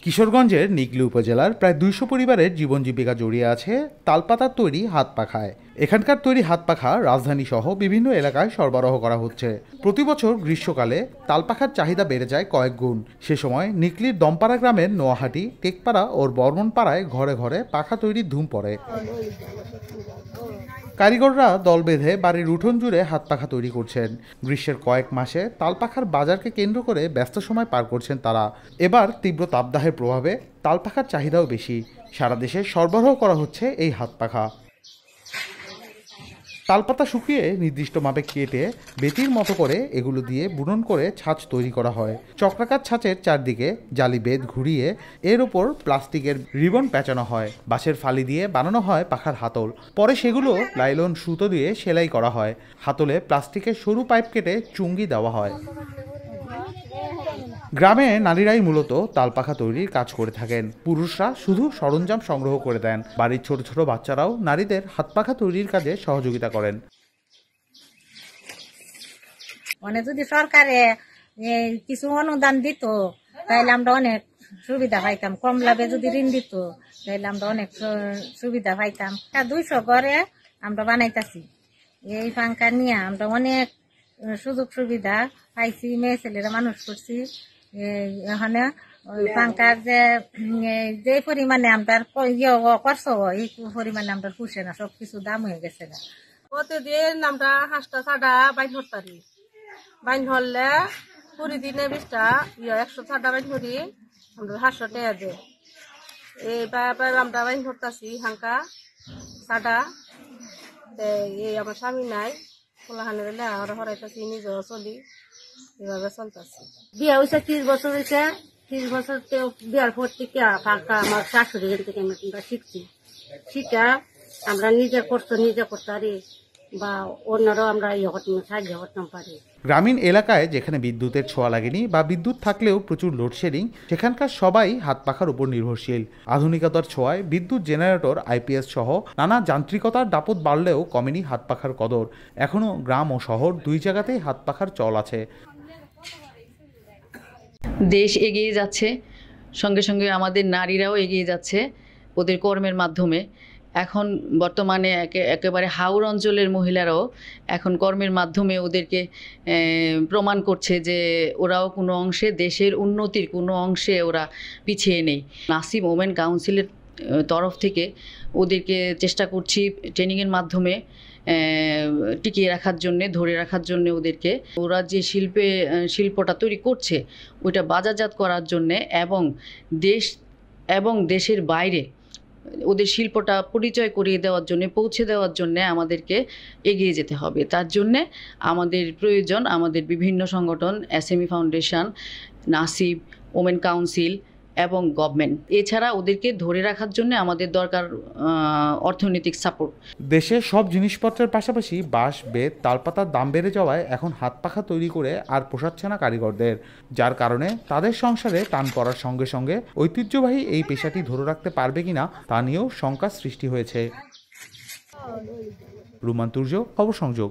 কিশোরগঞ্জের নিকলী উপজেলার প্রায় ২০০ পরিবারের জীবন জীবিকা জড়িয়ে আছে তালপাতার তৈরি হাত পাখায়। এখানকার তৈরি হাত পাখা রাজধানী সহ বিভিন্ন এলাকায় সরবরাহ করা হচ্ছে। প্রতি বছর গ্রীষ্মকালে তালপাখার চাহিদা বেড়ে যায় কয়েক গুণ। সে সময় নিকলীর দমপাড়া গ্রামের নোয়াহাটি, টেকপাড়া ও বর্মনপাড়ায় ঘরে ঘরে পাখা তৈরির ধুম পড়ে। কারিগররা দল বেঁধে বাড়ির উঠোন জুড়ে হাত পাখা তৈরি করছেন। গ্রীষ্মের কয়েক মাসে তালপাখার বাজারকে কেন্দ্র করে ব্যস্ত সময় পার করছেন তারা। এবার তীব্র তাপদাহের প্রভাবে তালপাখার চাহিদাও বেশি। সারা দেশে সরবরাহ করা হচ্ছে এই হাত পাখা। তালপাতা শুকিয়ে নির্দিষ্ট মাপে কেটে বেতির মতো করে এগুলো দিয়ে বুনন করে ছাঁচ তৈরি করা হয়। চক্রাকার ছাঁচের চারদিকে জালি বেত ঘুরিয়ে এর ওপর প্লাস্টিকের রিবন পেঁচানো হয়। বাঁশের ফালি দিয়ে বানানো হয় পাখার হাতল। পরে সেগুলো লাইলন সুতো দিয়ে সেলাই করা হয়। হাতলে প্লাস্টিকের সরু পাইপ কেটে চুঙ্গি দেওয়া হয়। গ্রামে নারীরাই মূলত তালপাখা তৈরির কাজ করে থাকেন। পুরুষরা শুধু সরঞ্জাম সংগ্রহ করে দেন। বাড়ির ছোট ছোট বাচ্চারাও নারীদের হাত পাখা তৈরির কাজে সহযোগিতা করেন। মানে যদি সরকারে কিছু অনুদান দিত তাহলে আমরা অনেক সুবিধা পাইতাম। কম লাভে যদি ঋণ দিত তাহলে আমরা অনেক সুবিধা পাইতাম। 200 ঘরে আমরা বানাইতেছি। এই পাঙ্খা নিয়ে আমরা অনেক সুযোগ সুবিধা পাইছি। মেয়ে ছেলেরা মানুষ করছি। এখানে পাঙ্খার যে পরিমাণে আমরা করছো এই পরিমাণে আমরা পুষে না, সবকিছু দাম হয়ে গেছে না। প্রতিদিন আমরা 5টা 6টা বাইন হরতারি। বাইন হরলে কুড়ি দিনে 20টা 100 6টা বাইন হরি আমরা 500 টাকা দেয়। এইবার আমরা বাইন হরতাছি হাঙ্কা 6টা। এই আমার স্বামী নাই, পোলাহানে লেখাপড়া হরাইতেছি, নিজেও চলি, এভাবে চলতেছি। বিয়ে হয়েছে 30 বছর হয়েছে। 30 বছর বিয়ার পর থেকে পাঙ্খা আমার শাশুড়ি থেকে আমরা শিখছি। শিখা আমরা নিজে করতে পারি বা অন্যরাও আমরা সাহায্য করতে পারি। গ্রামীণ এলাকায় যেখানে বিদ্যুতের ছোঁয়া লাগেনি বা বিদ্যুৎ থাকলেও প্রচুর লোডশেডিং, সেখানকার সবাই হাত পাখার উপর নির্ভরশীল। আধুনিকতার ছোঁয়ায় বিদ্যুৎ জেনারেটর, আইপিএস সহ নানা যান্ত্রিকতার দাপট বাড়লেও কমেনি হাত পাখার কদর। এখনও গ্রাম ও শহর দুই জায়গাতেই হাত পাখার চল আছে। দেশ এগিয়ে যাচ্ছে, সঙ্গে সঙ্গে আমাদের নারীরাও এগিয়ে যাচ্ছে ওদের কর্মের মাধ্যমে। এখন বর্তমানে একেবারে হাওর অঞ্চলের মহিলারাও এখন কর্মের মাধ্যমে ওদেরকে প্রমাণ করছে যে ওরাও কোনো অংশে দেশের উন্নতির কোনো অংশে ওরা পিছিয়ে নেই। নাসিম ওমেন কাউন্সিলের তরফ থেকে ওদেরকে চেষ্টা করছি ট্রেনিংয়ের মাধ্যমে টিকিয়ে রাখার জন্যে, ধরে রাখার জন্যে ওদেরকে। ওরা যে শিল্পটা তৈরি করছে ওইটা বাজারজাত করার জন্যে এবং দেশের বাইরে ওদের শিল্পটা পরিচয় করিয়ে দেওয়ার জন্য, পৌঁছে দেওয়ার জন্য আমাদেরকে এগিয়ে যেতে হবে। তার জন্যে আমাদের প্রয়োজন আমাদের বিভিন্ন সংগঠন, এসএমই ফাউন্ডেশন, নাসিব, ওমেন কাউন্সিল এবং গভর্নমেন্ট। এছাড়া ওদেরকে ধরে রাখার জন্য আমাদের দরকার অর্থনৈতিক সাপোর্ট। দেশে সব জিনিসপত্রের পাশাপাশি বাঁশ, বেত, তালপাতার দাম বেড়ে যাওয়ায় এখন হাত পাখা তৈরি করে আর পোষাচ্ছে না কারিগরদের, যার কারণে তাদের সংসারে টান পড়ার সঙ্গে সঙ্গে ঐতিহ্যবাহী এই পেশাটি ধরে রাখতে পারবে কিনা তা নিয়েও শঙ্কার সৃষ্টি হয়েছে। রুমান তুর্য, খবর সংযোগ।